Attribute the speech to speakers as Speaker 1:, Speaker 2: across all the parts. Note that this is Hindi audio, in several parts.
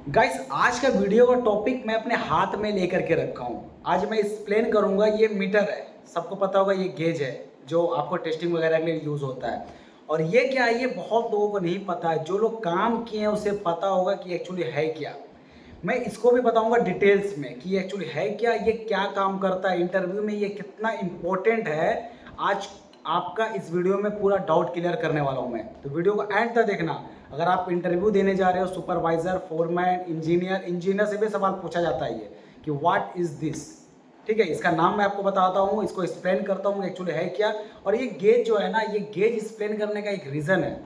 Speaker 1: गाइस आज का वीडियो का टॉपिक मैं अपने हाथ में लेकर के रखा हूँ। आज मैं एक्सप्लेन करूँगा। ये मीटर है, सबको पता होगा, ये गेज है जो आपको टेस्टिंग वगैरह के लिए यूज़ होता है। और ये क्या है, ये बहुत लोगों को नहीं पता है। जो लोग काम किए हैं उसे पता होगा कि एक्चुअली है क्या। मैं इसको भी बताऊंगा डिटेल्स में कि ये एक्चुअली है क्या, ये क्या काम करता है, इंटरव्यू में ये कितना इम्पोर्टेंट है। आज आपका इस वीडियो में पूरा डाउट क्लियर करने वाला हूँ मैं, तो वीडियो को एंड तक देखना। अगर आप इंटरव्यू देने जा रहे हो, सुपरवाइजर, फोरमैन, इंजीनियर से भी सवाल पूछा जाता है ये कि व्हाट इज़ दिस। ठीक है, इसका नाम मैं आपको बताता हूँ, इसको एक्सप्लेन करता हूँ एक्चुअली है क्या। और ये गेज जो है ना, ये गेज एक्सप्लेन करने का एक रीज़न है।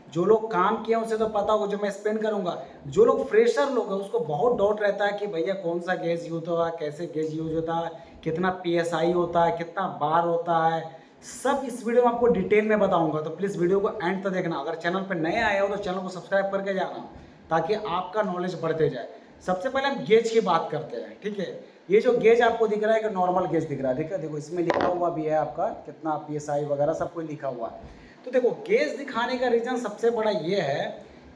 Speaker 1: जो लोग काम किए उसे तो पता होगा, जो मैं एक्सप्लेन करूंगा। जो लोग फ्रेशर लोग हैं उसको बहुत डाउट रहता है कि भैया कौन सा गेज यूज होता है, कैसे गेज यूज होता है, कितना पीएसआई होता है, कितना बार होता है। सब इस वीडियो में आपको डिटेल में बताऊंगा, तो प्लीज़ वीडियो को एंड तक देखना। अगर चैनल पर नए आए हो तो चैनल को सब्सक्राइब करके जाना, ताकि आपका नॉलेज बढ़ते जाए। सबसे पहले हम गेज की बात करते हैं। ठीक है, ये जो गेज आपको दिख रहा है, एक नॉर्मल गेज दिख रहा है। ठीक है, देखो इसमें लिखा हुआ भी है आपका कितना पीएसआई वगैरह सब कुछ लिखा हुआ है। तो देखो, गेज दिखाने का रीज़न सबसे बड़ा ये है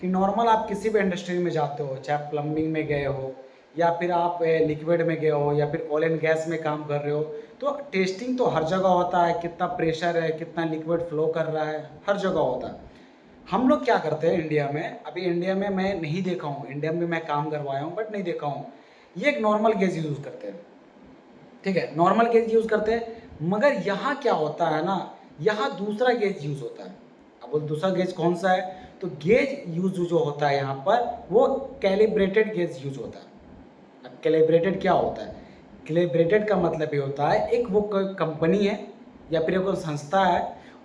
Speaker 1: कि नॉर्मल आप किसी भी इंडस्ट्री में जाते हो, चाहे प्लम्बिंग में गए हो या फिर आप लिक्विड में गए हो या फिर ऑयल एंड गैस में काम कर रहे हो, तो टेस्टिंग तो हर जगह होता है। कितना प्रेशर है, कितना लिक्विड फ्लो कर रहा है, हर जगह होता है। हम लोग क्या करते हैं इंडिया में, अभी इंडिया में मैं नहीं देखा हूँ, इंडिया में मैं काम करवाया हूँ बट नहीं देखा हूँ, ये एक नॉर्मल गेज यूज़ करते हैं। ठीक है, नॉर्मल गेज यूज़ करते हैं। मगर यहाँ क्या होता है ना, यहाँ दूसरा गेज यूज़ होता है। अब वो दूसरा गेज कौन सा है, तो गेज यूज जो होता है यहाँ पर वो कैलिब्रेटेड गेज यूज होता है। अब कैलिब्रेटेड क्या होता है, कैलिब्रेटेड का मतलब ये होता है एक वो कंपनी है या फिर कोई संस्था है,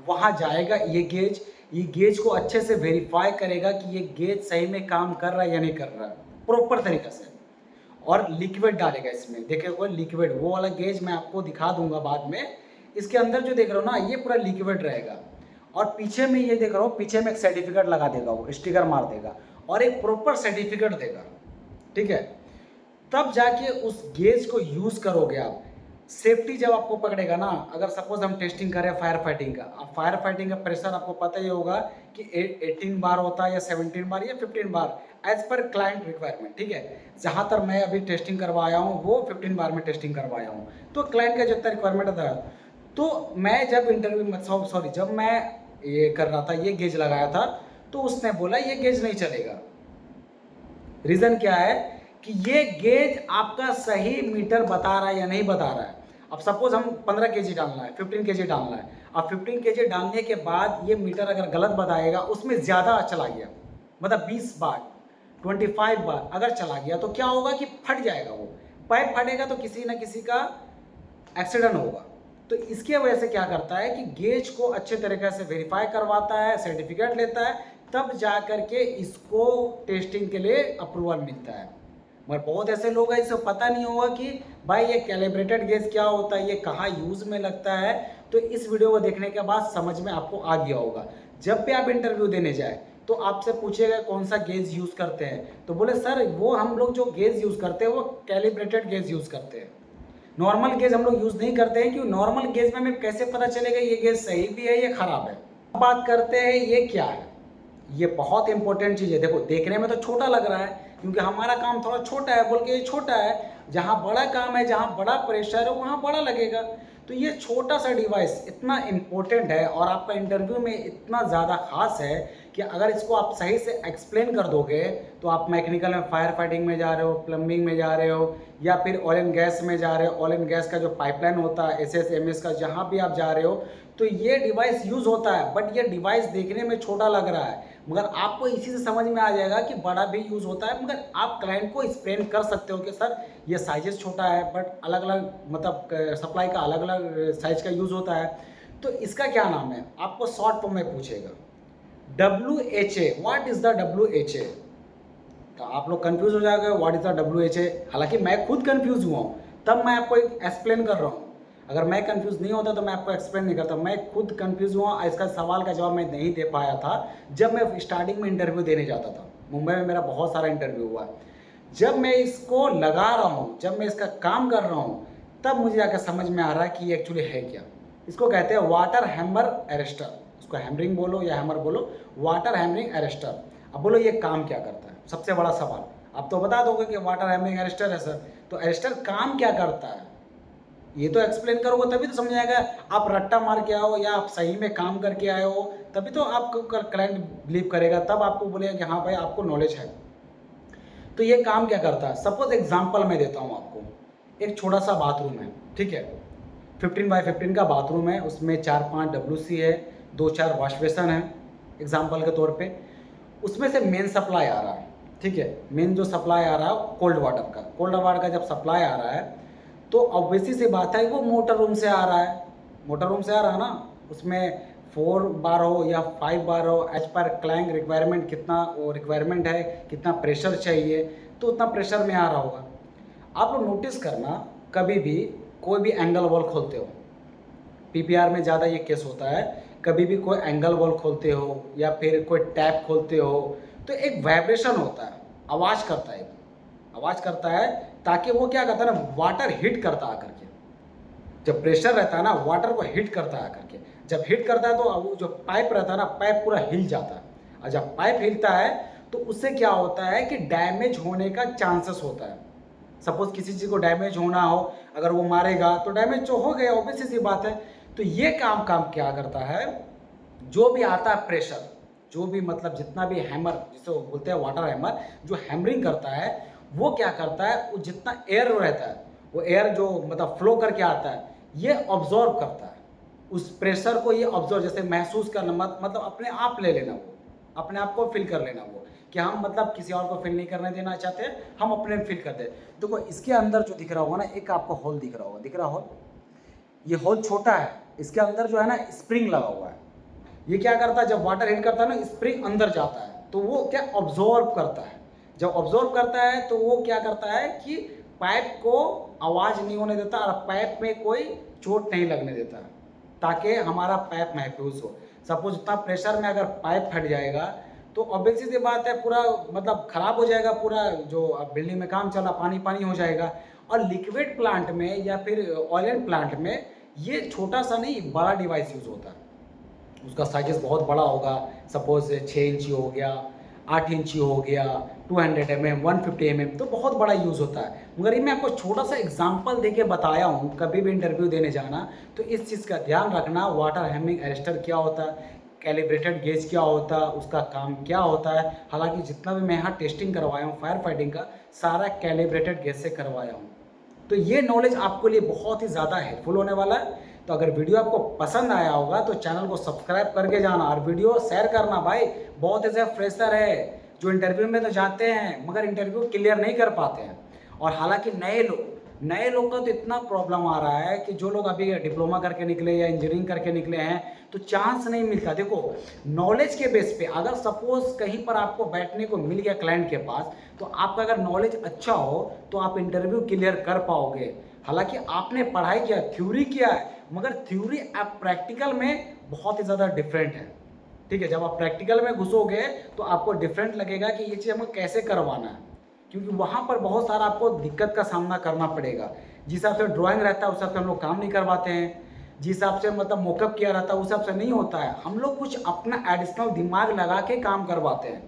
Speaker 1: वहाँ जाएगा ये गेज को अच्छे से वेरीफाई करेगा कि ये गेज सही में काम कर रहा है या नहीं कर रहा है, प्रॉपर तरीके से। और लिक्विड डालेगा इसमें, देखिए लिक्विड, वो वाला गेज मैं आपको दिखा दूंगा बाद में। इसके अंदर जो देख रहे हो ना, ये पूरा लिक्विड रहेगा। और पीछे में ये देख रहा हो, पीछे में एक सर्टिफिकेट लगा देगा, वो स्टिकर मार देगा और एक प्रॉपर सर्टिफिकेट देगा। ठीक है, तब जाके उस गेज को यूज करोगे आप। सेफ्टी जब आपको पकड़ेगा ना, अगर सपोज हम टेस्टिंग करें फायर फाइटिंग का, अब फायर फाइटिंग का प्रेशर आपको पता ही होगा कि 18 बार होता है या 17 बार या 15 बार, एज पर क्लाइंट रिक्वायरमेंट। ठीक है, जहाँ तक मैं अभी टेस्टिंग करवाया हूँ वो 15 बार में टेस्टिंग करवाया हूँ, तो क्लाइंट का जितना रिक्वायरमेंट था। तो मैं जब इंटरव्यू सॉरी जब मैं ये कर रहा था, ये गेज लगाया था, तो उसने बोला ये गेज नहीं चलेगा। रीज़न क्या है कि ये गेज आपका सही मीटर बता रहा है या नहीं बता रहा है। अब सपोज हम 15 केजी डालना है, 15 केजी डालना है। अब 15 केजी डालने के बाद ये मीटर अगर गलत बताएगा, उसमें ज़्यादा चला गया, मतलब 20 बार, 25 बार अगर चला गया, तो क्या होगा कि फट जाएगा, वो पाइप फटेगा, तो किसी ना किसी का एक्सीडेंट होगा। तो इसके वजह से क्या करता है कि गेज को अच्छे तरीके से वेरीफाई करवाता है, सर्टिफिकेट लेता है, तब जा कर के इसको टेस्टिंग के लिए अप्रूवल मिलता है। मगर बहुत ऐसे लोग हैं जिसे पता नहीं होगा कि भाई ये कैलिब्रेटेड गेज क्या होता है, ये कहाँ यूज़ में लगता है। तो इस वीडियो को देखने के बाद समझ में आपको आ गया होगा। जब भी आप इंटरव्यू देने जाए तो आपसे पूछेगा कौन सा गेज यूज़ करते हैं, तो बोले सर वो हम लोग जो गेज यूज़ करते हैं वो कैलिब्रेटेड गेज यूज़ करते हैं, नॉर्मल गेज हम लोग यूज़ नहीं करते हैं। क्यों, नॉर्मल गेज में हमें कैसे पता चलेगा ये गेज सही भी है या ख़राब है। अब बात करते हैं ये क्या है। ये बहुत इंपॉर्टेंट चीज़ है। देखो, देखने में तो छोटा लग रहा है क्योंकि हमारा काम थोड़ा छोटा है, बोल के ये छोटा है। जहाँ बड़ा काम है, जहाँ बड़ा प्रेशर है, वहाँ बड़ा लगेगा। तो ये छोटा सा डिवाइस इतना इम्पोर्टेंट है और आपका इंटरव्यू में इतना ज़्यादा खास है कि अगर इसको आप सही से एक्सप्लेन कर दोगे, तो आप मैकेनिकल में फायर फाइटिंग में जा रहे हो, प्लम्बिंग में जा रहे हो या फिर ऑयल एंड गैस में जा रहे हो, ऑयल एंड गैस का जो पाइपलाइन होता है, एसएसएमएस का, जहाँ भी आप जा रहे हो, तो ये डिवाइस यूज़ होता है। बट ये डिवाइस देखने में छोटा लग रहा है, मगर आपको इसी से समझ में आ जाएगा कि बड़ा भी यूज़ होता है। मगर आप क्लाइंट को एक्सप्लेन कर सकते हो कि सर ये साइजेस छोटा है, बट अलग अलग मतलब सप्लाई का अलग अलग साइज का यूज़ होता है। तो इसका क्या नाम है, आपको शॉर्ट फॉर्म में पूछेगा WHA, what is the WHA। तो आप लोग कंफ्यूज हो जाओगे, व्हाट इज़ द WHA। हालांकि मैं खुद कंफ्यूज हुआ हूँ, तब मैं आपको एक्सप्लेन कर रहा हूँ। अगर मैं कंफ्यूज नहीं होता तो मैं आपको एक्सप्लेन नहीं करता। मैं खुद कंफ्यूज हुआ, इसका सवाल का जवाब मैं नहीं दे पाया था जब मैं स्टार्टिंग में इंटरव्यू देने जाता था। मुंबई में मेरा बहुत सारा इंटरव्यू हुआ। जब मैं इसको लगा रहा हूँ, जब मैं इसका काम कर रहा हूँ, तब मुझे आकर समझ में आ रहा है कि ये एक्चुअली है क्या। इसको कहते हैं वाटर हैमर अरेस्टर। इसको हैमरिंग बोलो या हैमर बोलो, वाटर हैमरिंग अरेस्टर। अब बोलो ये काम क्या करता है, सबसे बड़ा सवाल। आप तो बता दोगे कि वाटर हैमिंग अरेस्टर है सर, तो अरेस्टर काम क्या करता है ये तो एक्सप्लेन करोगे तभी तो समझ आएगा। आप रट्टा मार के आओ या आप सही में काम करके आए हो, तभी तो आपको क्लाइंट बिलीव करेगा, तब आपको बोलेगा कि हाँ भाई आपको नॉलेज है। तो ये काम क्या करता है, सपोज एग्जांपल मैं देता हूँ आपको। एक छोटा सा बाथरूम है, ठीक है, 15x15 का बाथरूम है, उसमें 4-5 WC है, 2-4 वॉश बेसन है एग्जांपल के तौर पे। उसमें से मेन सप्लाई आ रहा है, ठीक है, मेन जो सप्लाई आ रहा है कोल्ड वाटर का, कोल्ड वाटर का जब सप्लाई आ रहा है तो ऑब्वियसली सी बात है वो मोटर रूम से आ रहा है, मोटर रूम से आ रहा है ना। उसमें 4 बार हो या 5 बार हो, एज पर क्लाइंट रिक्वायरमेंट कितना वो रिक्वायरमेंट है, कितना प्रेशर चाहिए, तो उतना प्रेशर में आ रहा होगा। आप लोग नोटिस करना, कभी भी कोई भी एंगल वॉल खोलते हो, PPR में ज़्यादा ये केस होता है, कभी भी कोई एंगल वॉल खोलते हो या फिर कोई टैप खोलते हो तो एक वाइब्रेशन होता है, आवाज़ करता है, आवाज़ करता है, ताकि वो क्या करता है ना, वाटर हिट करता है आकर के। जब प्रेशर रहता है ना, वाटर को हिट करता है आकर के, जब हिट करता है तो वो जो पाइप रहता है ना, पाइप पूरा हिल जाता है। और जब पाइप हिलता है तो उससे क्या होता है कि डैमेज होने का चांसेस होता है। सपोज किसी चीज़ को डैमेज होना हो, अगर वो मारेगा तो डैमेज तो हो गया, ऑब्वियस सी बात है। तो ये काम काम क्या करता है, जो भी आता है प्रेशर, जो भी मतलब जितना भी हैमर, जिसे वो बोलते हैं वाटर हैमर, जो हैमरिंग करता है वो क्या करता है, वो जितना एयर रहता है, वो एयर जो मतलब फ्लो करके आता है, ये ऑब्जॉर्व करता है उस प्रेशर को, ये ऑब्जॉर्व जैसे महसूस करना, मतलब अपने आप ले लेना, वो अपने आप को फील कर लेना, वो कि हम मतलब किसी और को फील नहीं करने देना चाहते, हम अपने फील करते हैं। देखो इसके अंदर जो दिख रहा होगा ना, एक आपको होल दिख रहा होगा, दिख रहा होल, ये होल छोटा है, इसके अंदर जो है ना स्प्रिंग लगा हुआ है। ये क्या करता है, जब वाटर हिट करता है ना, स्प्रिंग अंदर जाता है तो वो क्या ऑब्जॉर्व करता है। जब ऑब्जॉर्व करता है तो वो क्या करता है कि पाइप को आवाज़ नहीं होने देता और पाइप में कोई चोट नहीं लगने देता, ताकि हमारा पाइप महफूज हो। सपोज इतना प्रेशर में अगर पाइप फट जाएगा तो ऑब्वियसली सी बात है, पूरा मतलब ख़राब हो जाएगा, पूरा जो बिल्डिंग में काम चला पानी पानी हो जाएगा। और लिक्विड प्लांट में या फिर ऑयल एंड प्लांट में ये छोटा सा नहीं, बड़ा डिवाइस यूज़ होता है, उसका साइजेस बहुत बड़ा होगा। सपोज 6 इंची हो गया, 8 इंची हो गया, 200 mm, 150 mm, तो बहुत बड़ा यूज़ होता है। मगर ये मैं आपको छोटा सा एग्जांपल देके बताया हूँ, कभी भी इंटरव्यू देने जाना तो इस चीज़ का ध्यान रखना, वाटर हैमिंग अरेस्टर क्या होता है, कैलिब्रेटेड गेज क्या होता है, उसका काम क्या होता है। हालांकि जितना भी मैं यहाँ टेस्टिंग करवाया हूँ फायर फाइटिंग का, सारा कैलिब्रेटेड गेज से करवाया हूँ। तो ये नॉलेज आपके लिए बहुत ही ज़्यादा हेल्पफुल होने वाला है। तो अगर वीडियो आपको पसंद आया होगा तो चैनल को सब्सक्राइब करके जाना और वीडियो शेयर करना। भाई बहुत ऐसे फ्रेशर है जो इंटरव्यू में तो जाते हैं मगर इंटरव्यू क्लियर नहीं कर पाते हैं। और हालांकि नए लोग का तो इतना प्रॉब्लम आ रहा है कि जो लोग अभी डिप्लोमा करके निकले या इंजीनियरिंग करके निकले हैं तो चांस नहीं मिलता। देखो नॉलेज के बेस पे अगर सपोज कहीं पर आपको बैठने को मिल गया क्लाइंट के पास, तो आपका अगर नॉलेज अच्छा हो तो आप इंटरव्यू क्लियर कर पाओगे। हालांकि आपने पढ़ाई किया, थ्योरी किया है, मगर थ्योरी आप प्रैक्टिकल में बहुत ही ज़्यादा डिफरेंट है। ठीक है, जब आप प्रैक्टिकल में घुसोगे तो आपको डिफरेंट लगेगा कि ये चीज़ हमें कैसे करवाना है, क्योंकि वहाँ पर बहुत सारा आपको दिक्कत का सामना करना पड़ेगा। जिस हिसाब से ड्राइंग रहता है उस हिसाब से हम लोग काम नहीं करवाते हैं, जिस हिसाब से मतलब मोकअप किया रहता है उस हिसाब से नहीं होता है। हम लोग कुछ अपना एडिशनल दिमाग लगा के काम करवाते हैं।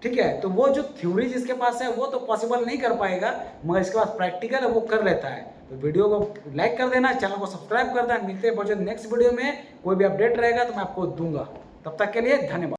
Speaker 1: ठीक है, तो वो जो थ्योरी जिसके पास है वो तो पॉसिबल नहीं कर पाएगा, मगर इसके पास प्रैक्टिकल है वो कर लेता है। तो वीडियो को लाइक कर देना, चैनल को सब्सक्राइब कर देना। मिलते हैं बहुत नेक्स्ट वीडियो में, कोई भी अपडेट रहेगा तो मैं आपको दूंगा। तब तक के लिए धन्यवाद।